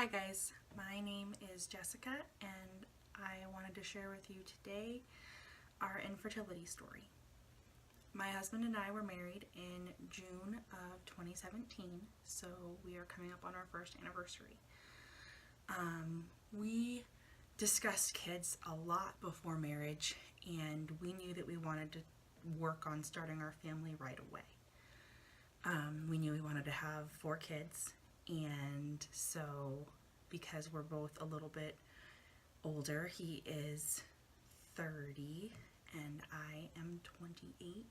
Hi guys, my name is Jessica and I wanted to share with you today our infertility story. My husband and I were married in June of 2017, so we are coming up on our first anniversary. We discussed kids a lot before marriage, and we knew that we wanted to work on starting our family right away. We knew we wanted to have 4 kids, and so because we're both a little bit older, he is 30 and I am 28,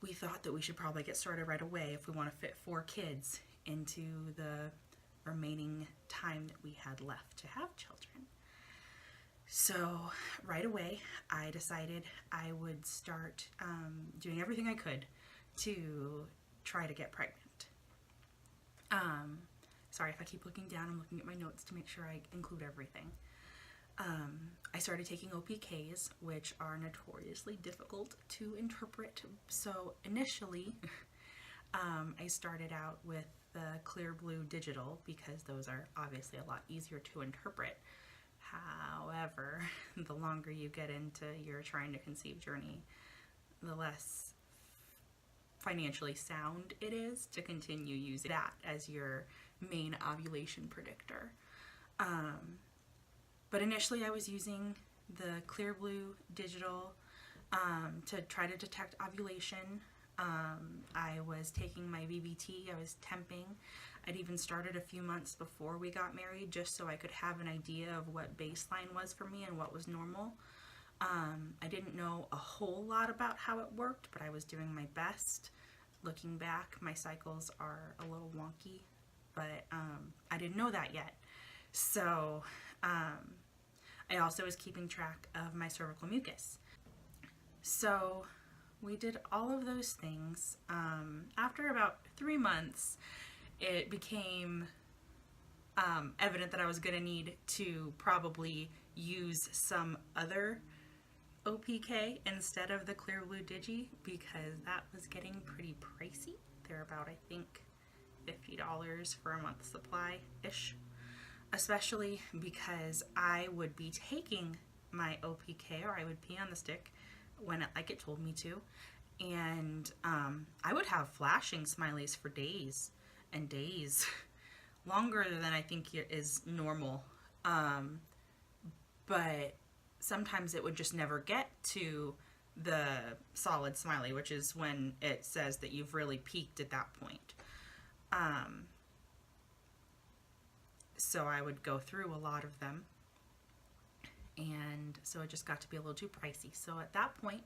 we thought that we should probably get started right away if we want to fit 4 kids into the remaining time that we had left to have children. So right away I decided I would start doing everything I could to try to get pregnant. Sorry if I keep looking down, I'm looking at my notes to make sure I include everything. I started taking OPKs, which are notoriously difficult to interpret. So initially, I started out with the Clear Blue Digital because those are obviously a lot easier to interpret. However, the longer you get into your trying to conceive journey, the less financially sound it is to continue using that as your main ovulation predictor. But initially I was using the Clear Blue Digital to try to detect ovulation. I was taking my VBT, I was temping. I'd even started a few months before we got married just so I could have an idea of what baseline was for me and what was normal. I didn't know a whole lot about how it worked, but I was doing my best. Looking back, my cycles are a little wonky, but I didn't know that yet. So I also was keeping track of my cervical mucus. So we did all of those things. After about 3 months, it became evident that I was going to need to probably use some other OPK instead of the Clear Blue Digi because that was getting pretty pricey. They're about, I think, $50 for a month supply-ish. Especially because I would be taking my OPK, or I would pee on the stick when it told me to, and I would have flashing smileys for days and days, longer than I think is normal. But sometimes it would just never get to the solid smiley, which is when it says that you've really peaked at that point. So I would go through a lot of them, and so it just got to be a little too pricey. So at that point,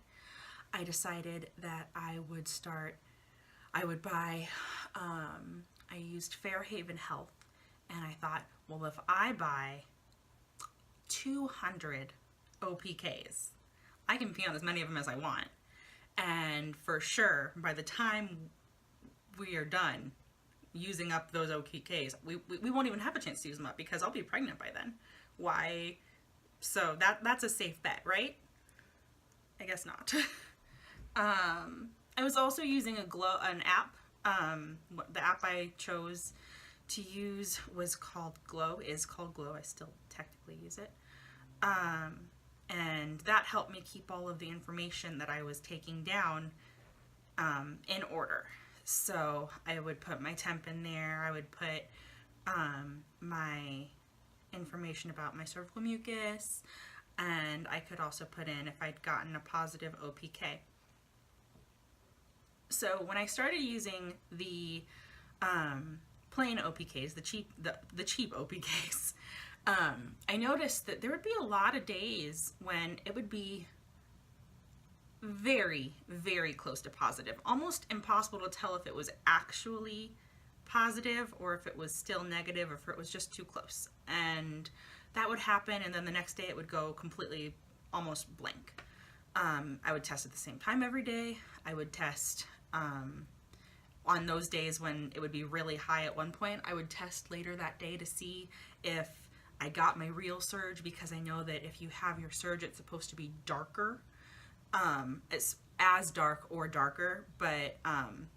I decided that I would buy, I used Fairhaven Health, and I thought, well, if I buy 200 OPKs, I can pee on as many of them as I want. And for sure, by the time we are done using up those OPKs, we won't even have a chance to use them up because I'll be pregnant by then. Why? So that's a safe bet, right? I guess not. I was also using an app. The app I chose to use is called Glow. I still technically use it. And that helped me keep all of the information that I was taking down in order. So I would put my temp in there, I would put my information about my cervical mucus, and I could also put in if I'd gotten a positive OPK. So when I started using the plain OPKs, the cheap OPKs, I noticed that there would be a lot of days when it would be very, very close to positive. Almost impossible to tell if it was actually positive or if it was still negative or if it was just too close. And that would happen, and then the next day it would go completely almost blank. I would test at the same time every day. I would test on those days when it would be really high at one point. I would test later that day to see if I got my real surge, because I know that if you have your surge, it's supposed to be darker. It's as dark or darker, but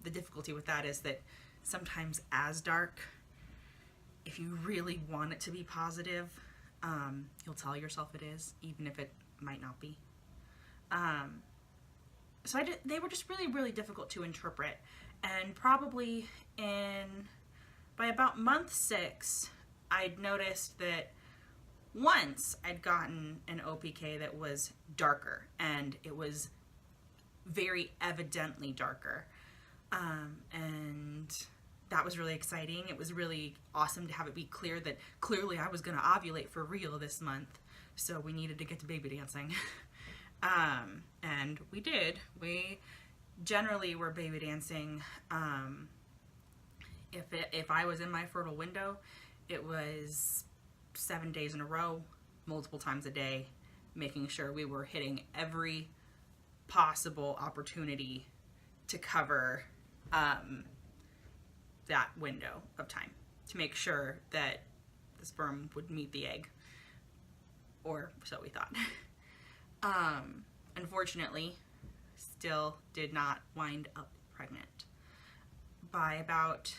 the difficulty with that is that sometimes as dark if you really want it to be positive, you'll tell yourself it is, even if it might not be. So they were just really, really difficult to interpret. And probably by about month 6, I'd noticed that once I'd gotten an OPK that was darker, and it was very evidently darker. And that was really exciting. It was really awesome to have it be clear that clearly I was going to ovulate for real this month. So we needed to get to baby dancing. And we did. We generally were baby dancing. If I was in my fertile window, it was 7 days in a row, multiple times a day, making sure we were hitting every possible opportunity to cover that window of time, to make sure that the sperm would meet the egg, or so we thought. Unfortunately, still did not wind up pregnant. By about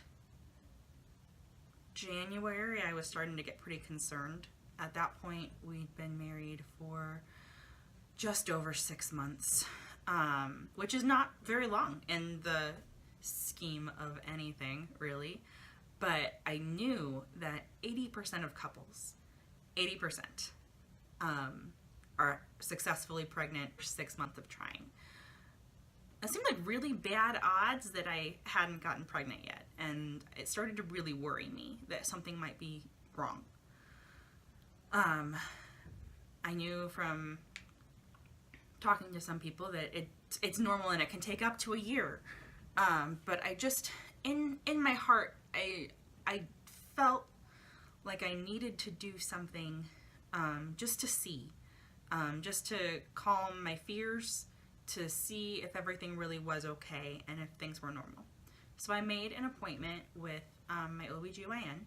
January, I was starting to get pretty concerned. At that point, we'd been married for just over 6 months, which is not very long in the scheme of anything, really. But I knew that 80% of couples, 80%, are successfully pregnant for 6 months of trying. It seemed like really bad odds that I hadn't gotten pregnant yet, and it started to really worry me that something might be wrong. I knew from talking to some people that it's normal and it can take up to a year. But I just, in my heart, I felt like I needed to do something just to see, just to calm my fears, to see if everything really was okay and if things were normal. So I made an appointment with my OBGYN,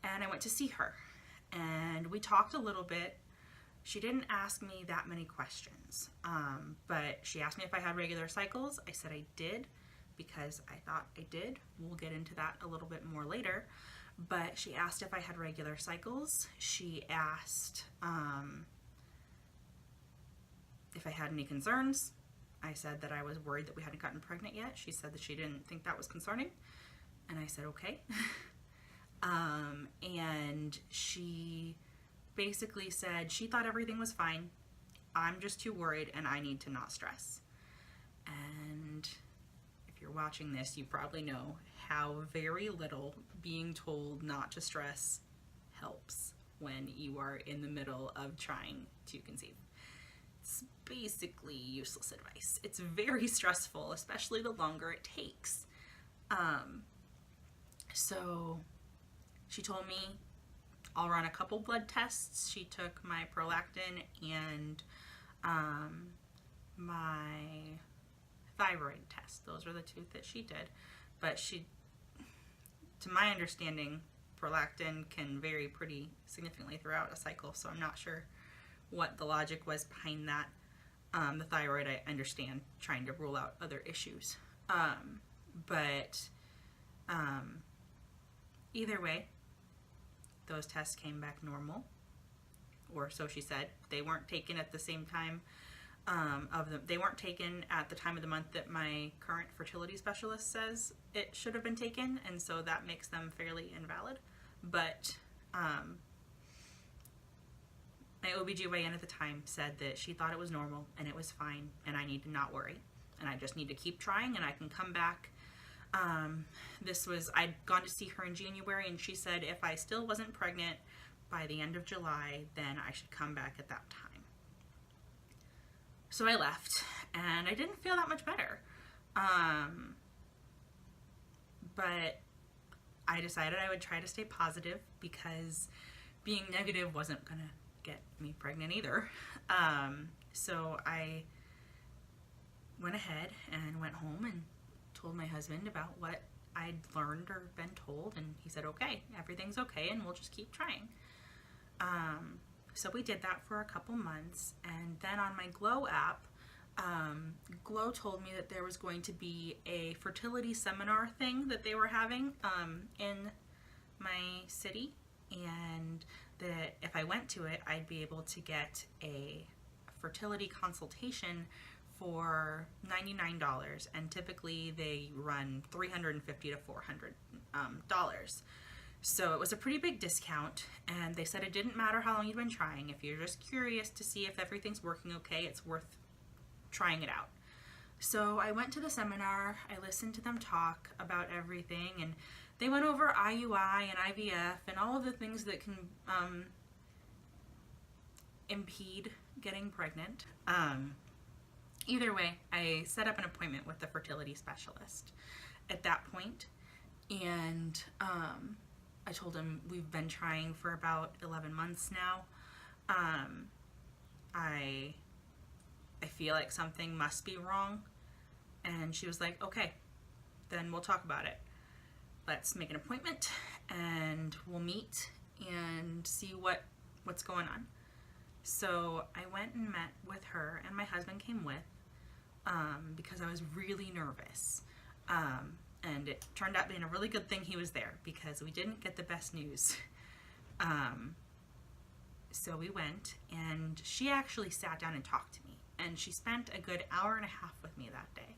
and I went to see her. And we talked a little bit. She didn't ask me that many questions, but she asked me if I had regular cycles. I said I did, because I thought I did. We'll get into that a little bit more later. But she asked if I had regular cycles. She asked if I had any concerns. I said that I was worried that we hadn't gotten pregnant yet. She said that she didn't think that was concerning. And I said, okay. And she basically said she thought everything was fine. I'm just too worried and I need to not stress. And if you're watching this, you probably know how very little being told not to stress helps when you are in the middle of trying to conceive. It's basically useless advice. It's very stressful, especially the longer it takes. So she told me I'll run a couple blood tests. She took my prolactin and my thyroid test. Those are the two that she did. But she, to my understanding, prolactin can vary pretty significantly throughout a cycle, so I'm not sure what the logic was behind that. The thyroid, I understand, trying to rule out other issues. But either way, those tests came back normal, or so she said. They weren't taken at the same time they weren't taken at the time of the month that my current fertility specialist says it should have been taken, and so that makes them fairly invalid. But my OBGYN at the time said that she thought it was normal and it was fine and I need to not worry and I just need to keep trying and I can come back. I'd gone to see her in January, and she said if I still wasn't pregnant by the end of July, then I should come back at that time. So I left, and I didn't feel that much better. But I decided I would try to stay positive, because being negative wasn't gonna get me pregnant either. So I went ahead and went home and told my husband about what I'd learned or been told, and he said, okay, everything's okay, and we'll just keep trying. So we did that for a couple months, and then on my Glow app, Glow told me that there was going to be a fertility seminar thing that they were having in my city, and that if I went to it, I'd be able to get a fertility consultation for $99, and typically they run $350 to $400. So it was a pretty big discount, and they said it didn't matter how long you'd been trying. If you're just curious to see if everything's working okay, it's worth trying it out. So I went to the seminar, I listened to them talk about everything, and they went over IUI and IVF and all of the things that can impede getting pregnant. Either way, I set up an appointment with the fertility specialist at that point, and I told him we've been trying for about 11 months now. I feel like something must be wrong. And she was like, okay, then we'll talk about it. Let's make an appointment and we'll meet and see what's going on. So I went and met with her, and my husband came with because I was really nervous. And it turned out being a really good thing he was there, because we didn't get the best news. So we went, and she actually sat down and talked to me. And she spent a good hour and a half with me that day,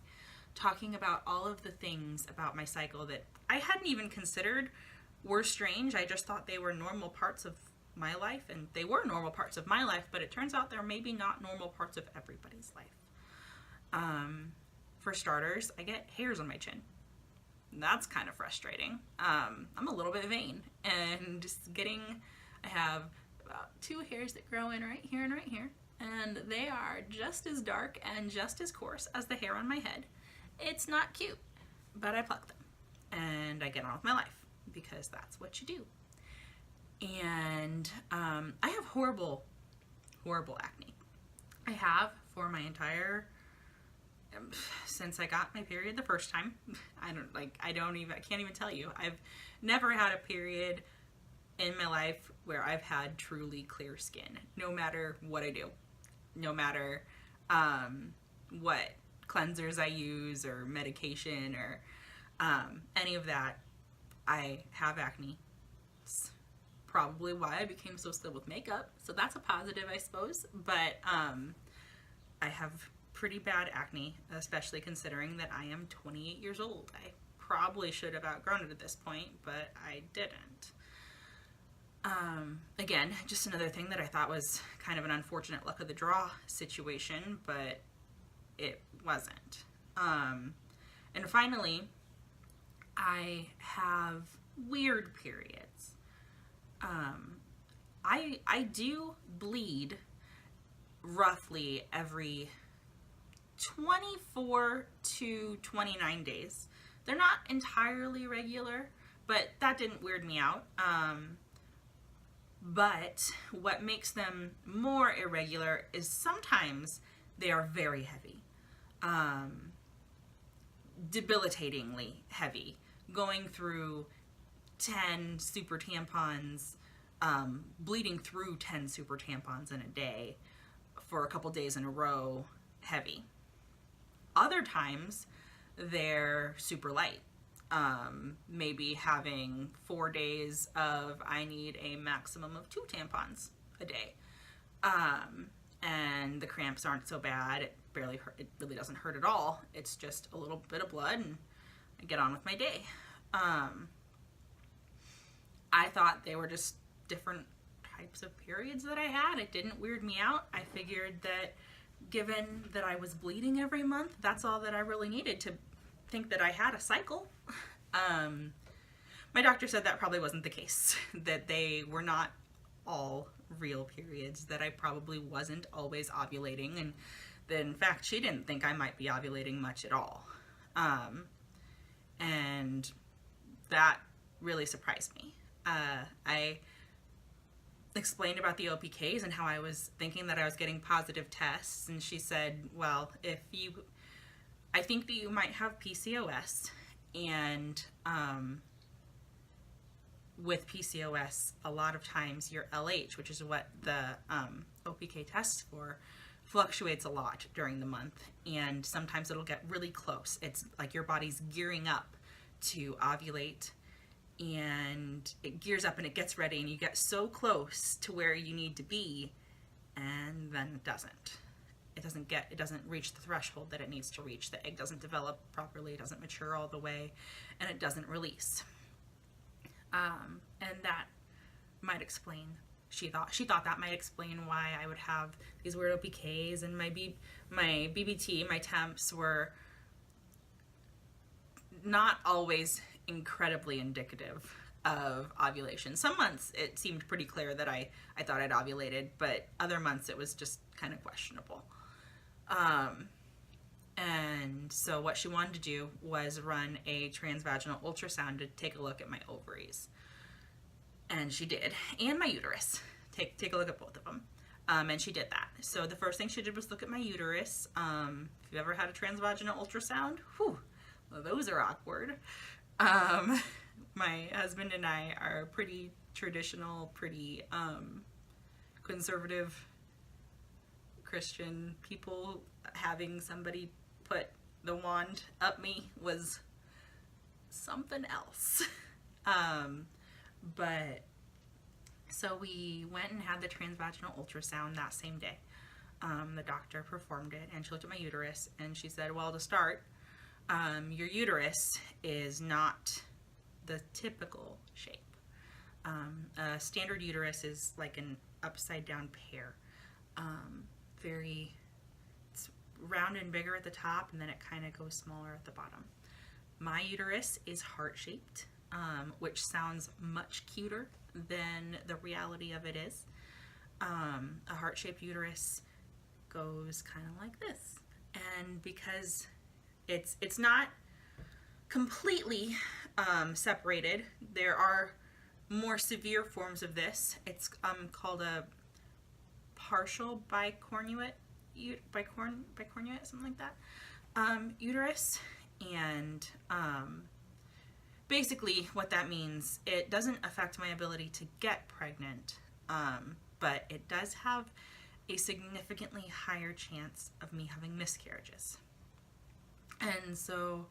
talking about all of the things about my cycle that I hadn't even considered were strange. I just thought they were normal parts of my life, and they were normal parts of my life, but it turns out they're maybe not normal parts of everybody's life. For starters, I get hairs on my chin. That's kind of frustrating. I'm a little bit vain, and I have about 2 hairs that grow in right here and right here, and they are just as dark and just as coarse as the hair on my head. It's not cute, but I pluck them, and I get on with my life, because that's what you do. And I have horrible, horrible acne. I have for my entire, since I got my period the first time. I can't even tell you. I've never had a period in my life where I've had truly clear skin, no matter what I do, no matter what cleansers I use or medication or any of that. I have acne. It's probably why I became so skilled with makeup, so that's a positive, I suppose. But I have pretty bad acne, especially considering that I am 28 years old. I probably should have outgrown it at this point, but I didn't. Again, just another thing that I thought was kind of an unfortunate luck of the draw situation, but it wasn't. And finally, I have weird periods. I do bleed roughly every 24 to 29 days. They're not entirely regular, but that didn't weird me out. But what makes them more irregular is sometimes they are very heavy. Debilitatingly heavy. Going through 10 super tampons, bleeding through 10 super tampons in a day for a couple days in a row, heavy. Other times, they're super light. Maybe having 4 days of I need a maximum of 2 tampons a day. And the cramps aren't so bad. It really doesn't hurt at all. It's just a little bit of blood, and I get on with my day. I thought they were just different types of periods that I had. It didn't weird me out. I figured that given that I was bleeding every month, that's all that I really needed to think that I had a cycle. My doctor said that probably wasn't the case, that they were not all real periods, that I probably wasn't always ovulating, and that in fact she didn't think I might be ovulating much at all. And that really surprised me. I explained about the OPKs and how I was thinking that I was getting positive tests, and she said, well, I think that you might have PCOS, and with PCOS, a lot of times your LH, which is what the OPK tests for, fluctuates a lot during the month, and sometimes it'll get really close. It's like your body's gearing up to ovulate, and it gears up and it gets ready and you get so close to where you need to be, and then it doesn't. It doesn't reach the threshold that it needs to reach. The egg doesn't develop properly, it doesn't mature all the way, and it doesn't release. And that might explain, she thought that might explain why I would have these weird OPKs, and my BBT, my temps were not always incredibly indicative of ovulation. Some months it seemed pretty clear that I thought I'd ovulated, but other months it was just kind of questionable. And so what she wanted to do was run a transvaginal ultrasound to take a look at my ovaries. And she did, and my uterus. Take a look at both of them. And she did that. So the first thing she did was look at my uterus. If you've ever had a transvaginal ultrasound, whew, well, those are awkward. My husband and I are pretty traditional, pretty conservative Christian people. Having somebody put the wand up me was something else. But so we went and had the transvaginal ultrasound that same day. The doctor performed it, and she looked at my uterus, and she said, well, to start, your uterus is not the typical shape. A standard uterus is like an upside down pear. It's round and bigger at the top, and then it kind of goes smaller at the bottom. My uterus is heart-shaped, which sounds much cuter than the reality of it is. A heart-shaped uterus goes kind of like this. And because it's not completely separated, there are more severe forms of this. It's called a partial bicornuate, something like that, uterus. And basically what that means, it doesn't affect my ability to get pregnant, but it does have a significantly higher chance of me having miscarriages. And so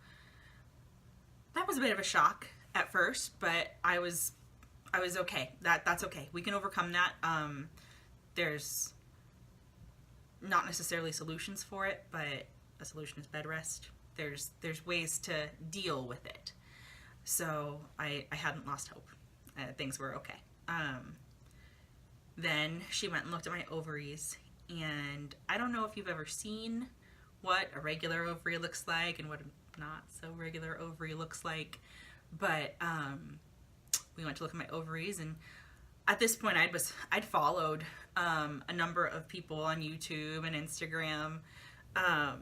that was a bit of a shock at first, but I was okay. That's okay. We can overcome that. There's not necessarily solutions for it, but a solution is bed rest. There's ways to deal with it. So I hadn't lost hope. Things were okay. Then she went and looked at my ovaries, and I don't know if you've ever seen what a regular ovary looks like and what a not so regular ovary looks like, but we went to look at my ovaries, and at this point I'd followed a number of people on YouTube and Instagram. I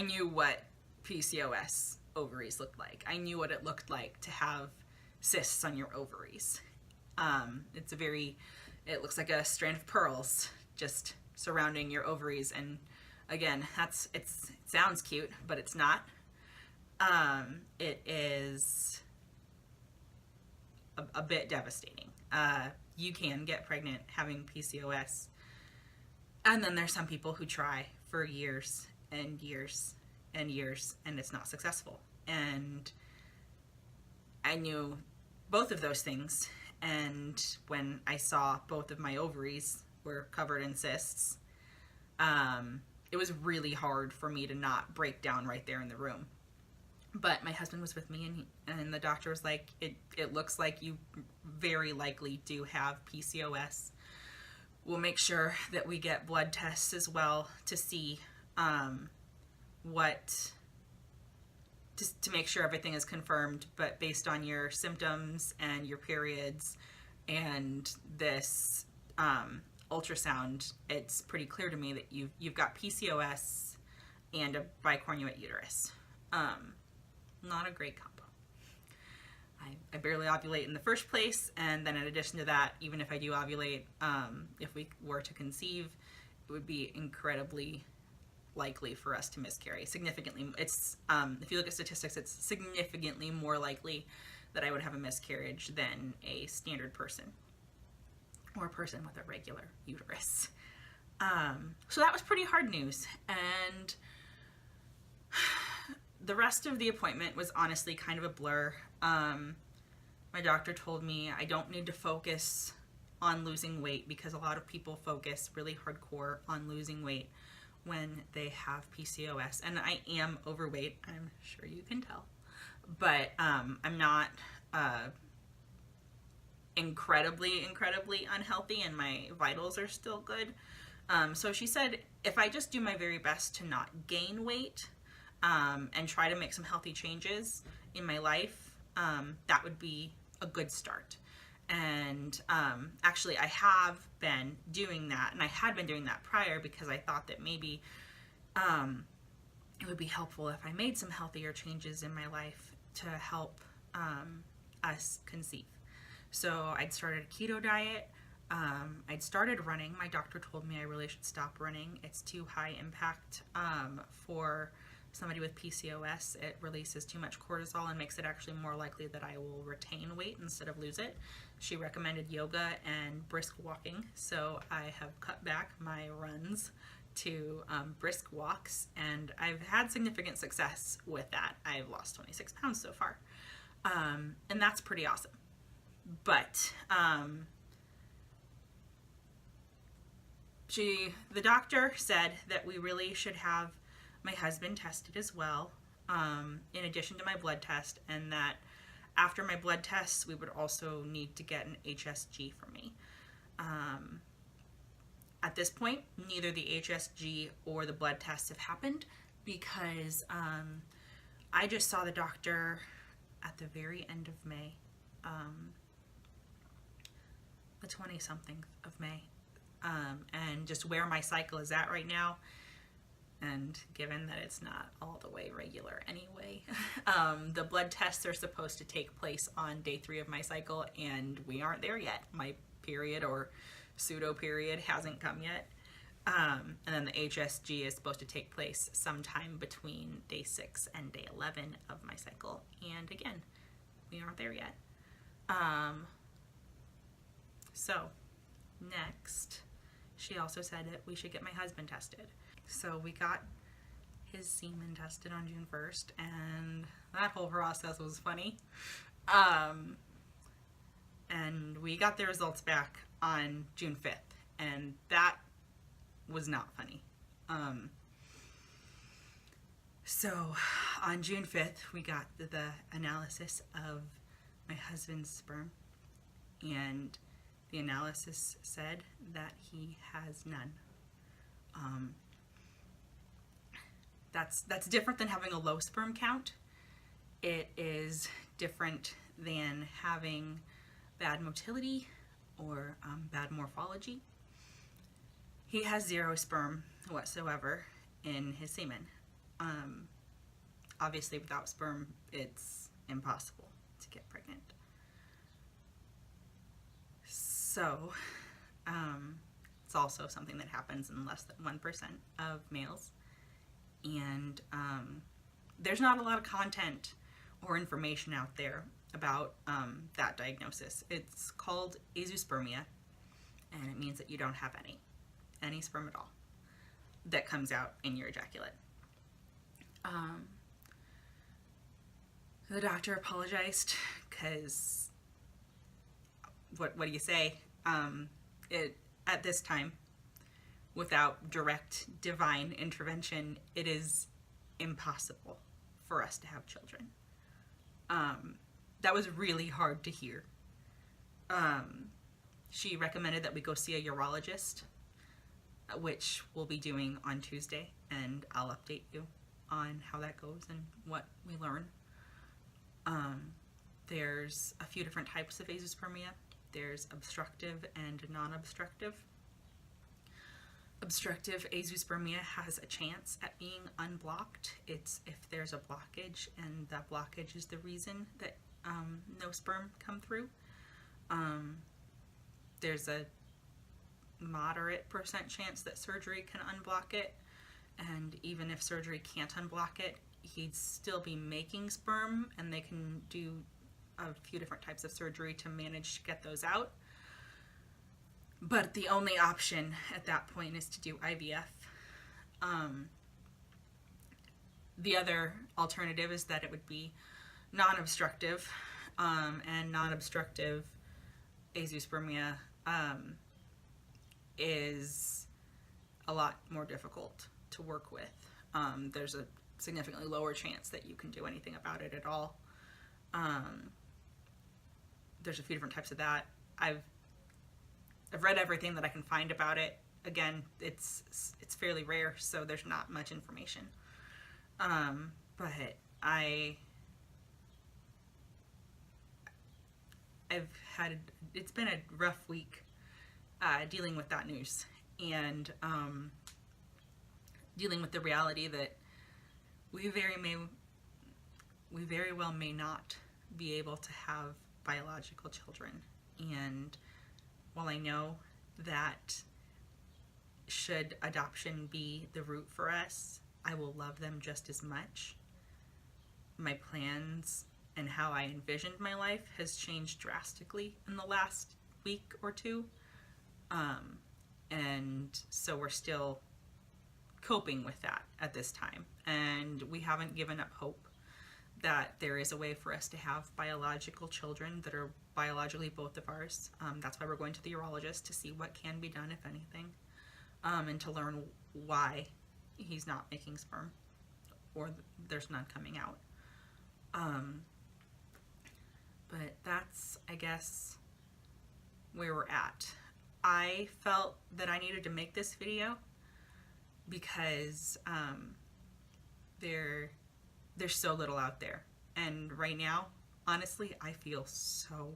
knew what PCOS ovaries looked like. I knew what it looked like to have cysts on your ovaries. It looks like a strand of pearls just surrounding your ovaries, and again, it sounds cute, but it's not. It is a bit devastating. You can get pregnant having PCOS, and then there's some people who try for years and years and years, and it's not successful. And I knew both of those things, and when I saw both of my ovaries were covered in cysts, it was really hard for me to not break down right there in the room. But my husband was with me, and the doctor was like, it looks like you very likely do have PCOS. We'll make sure that we get blood tests as well to see to make sure everything is confirmed. But based on your symptoms and your periods and this ultrasound, it's pretty clear to me that you've got PCOS and a bicornuate uterus. Not a great combo. I barely ovulate in the first place, and then in addition to that, even if I do ovulate, if we were to conceive, it would be incredibly likely for us to miscarry. Significantly, it's if you look at statistics, it's significantly more likely that I would have a miscarriage than a standard person or a person with a regular uterus. So that was pretty hard news, and the rest of the appointment was honestly kind of a blur. My doctor told me I don't need to focus on losing weight because a lot of people focus really hardcore on losing weight when they have PCOS. And I am overweight, I'm sure you can tell. But I'm not incredibly unhealthy, and my vitals are still good. So she said if I just do my very best to not gain weight and try to make some healthy changes in my life, that would be a good start. And actually I have been doing that, and I had been doing that prior because I thought that maybe it would be helpful if I made some healthier changes in my life to help us conceive. So I'd started a keto diet. I'd started running. My doctor told me I really should stop running. It's too high impact for somebody with PCOS. It releases too much cortisol and makes it actually more likely that I will retain weight instead of lose it. She recommended yoga and brisk walking, so I have cut back my runs to brisk walks, and I've had significant success with that. I've lost 26 pounds so far, and that's pretty awesome. But the doctor said that we really should have my husband tested as well, in addition to my blood test, and that after my blood tests we would also need to get an HSG for me. At this point, neither the HSG or the blood tests have happened because I just saw the doctor at the very end of May, the 20-something of May, and just where my cycle is at right now, and given that it's not all the way regular anyway, the blood tests are supposed to take place on day 3 of my cycle, and we aren't there yet. My period or pseudo period hasn't come yet, and then the HSG is supposed to take place sometime between day 6 and day 11 of my cycle, and again, we aren't there yet. So next, she also said that we should get my husband tested. So we got his semen tested on June 1st, and that whole process was funny. And we got the results back on June 5th, and that was not funny. So on June 5th, we got the analysis of my husband's sperm, and the analysis said that he has none. That's different than having a low sperm count. It is different than having bad motility or bad morphology. He has 0 sperm whatsoever in his semen. Obviously, without sperm, it's impossible to get pregnant. So, it's also something that happens in less than 1% of males. And there's not a lot of content or information out there about that diagnosis. It's called Azoospermia, and it means that you don't have any sperm at all that comes out in your ejaculate. The doctor apologized because what do you say? At this time, without direct divine intervention, it is impossible for us to have children. That was really hard to hear. She recommended that we go see a urologist, which we'll be doing on Tuesday, and I'll update you on how that goes and what we learn. There's a few different types of azoospermia. There's obstructive and non-obstructive. Obstructive azoospermia has a chance at being unblocked. It's if there's a blockage, and that blockage is the reason that no sperm come through. There's a moderate % chance that surgery can unblock it, and even if surgery can't unblock it, he'd still be making sperm, and they can do a few different types of surgery to manage to get those out. But the only option at that point is to do IVF. The other alternative is that it would be non-obstructive, and non-obstructive azoospermia is a lot more difficult to work with. There's a significantly lower chance that you can do anything about it at all. There's a few different types of that. I've read everything that I can find about it. Again, it's fairly rare, so there's not much information. But it's been a rough week dealing with that news, and dealing with the reality that we very well may not be able to have biological children. And while I know that should adoption be the route for us, I will love them just as much. My plans and how I envisioned my life has changed drastically in the last week or two. And so we're still coping with that at this time. And we haven't given up hope that there is a way for us to have biological children that are biologically both of ours. That's why we're going to the urologist, to see what can be done, if anything, and to learn why he's not making sperm, or there's none coming out. But that's, I guess, where we're at. I felt that I needed to make this video because there's so little out there. And right now, honestly, I feel so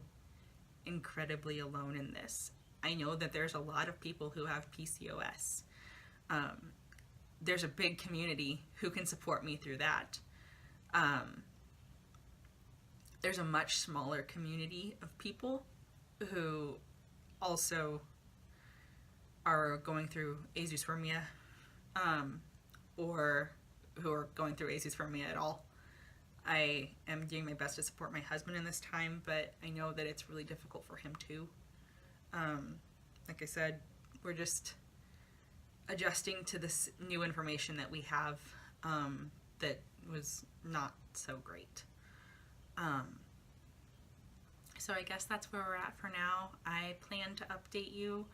incredibly alone in this. I know that there's a lot of people who have PCOS. There's a big community who can support me through that. There's a much smaller community of people who also are going through azoospermia, or who are going through azoospermia at all. I am doing my best to support my husband in this time, but I know that it's really difficult for him too. Like I said, we're just adjusting to this new information that we have, that was not so great. So I guess that's where we're at for now. I plan to update you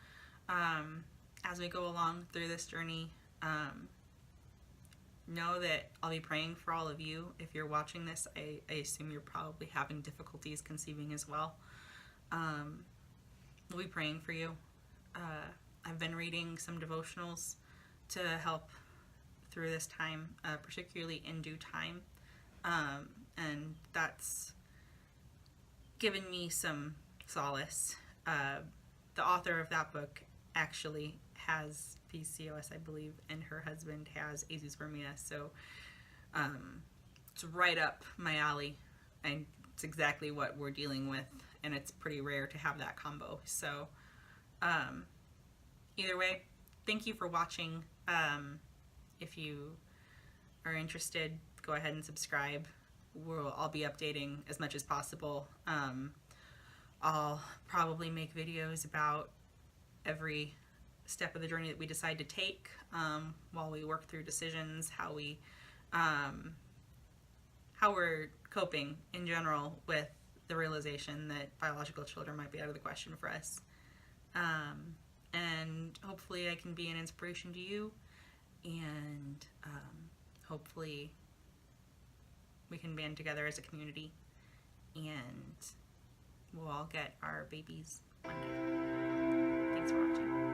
as we go along through this journey. Know that I'll be praying for all of you. If you're watching this, I assume you're probably having difficulties conceiving as well. We'll be praying for you. I've been reading some devotionals to help through this time, particularly in due time. And that's given me some solace. The author of that book actually has PCOS, I believe, and her husband has azoospermia, so it's right up my alley, and it's exactly what we're dealing with, and it's pretty rare to have that combo. So either way, thank you for watching. If you are interested, go ahead and subscribe. I'll be updating as much as possible. I'll probably make videos about every step of the journey that we decide to take, while we work through decisions, how we're coping in general with the realization that biological children might be out of the question for us. And hopefully I can be an inspiration to you, and hopefully we can band together as a community, and we'll all get our babies one day. Thanks for watching.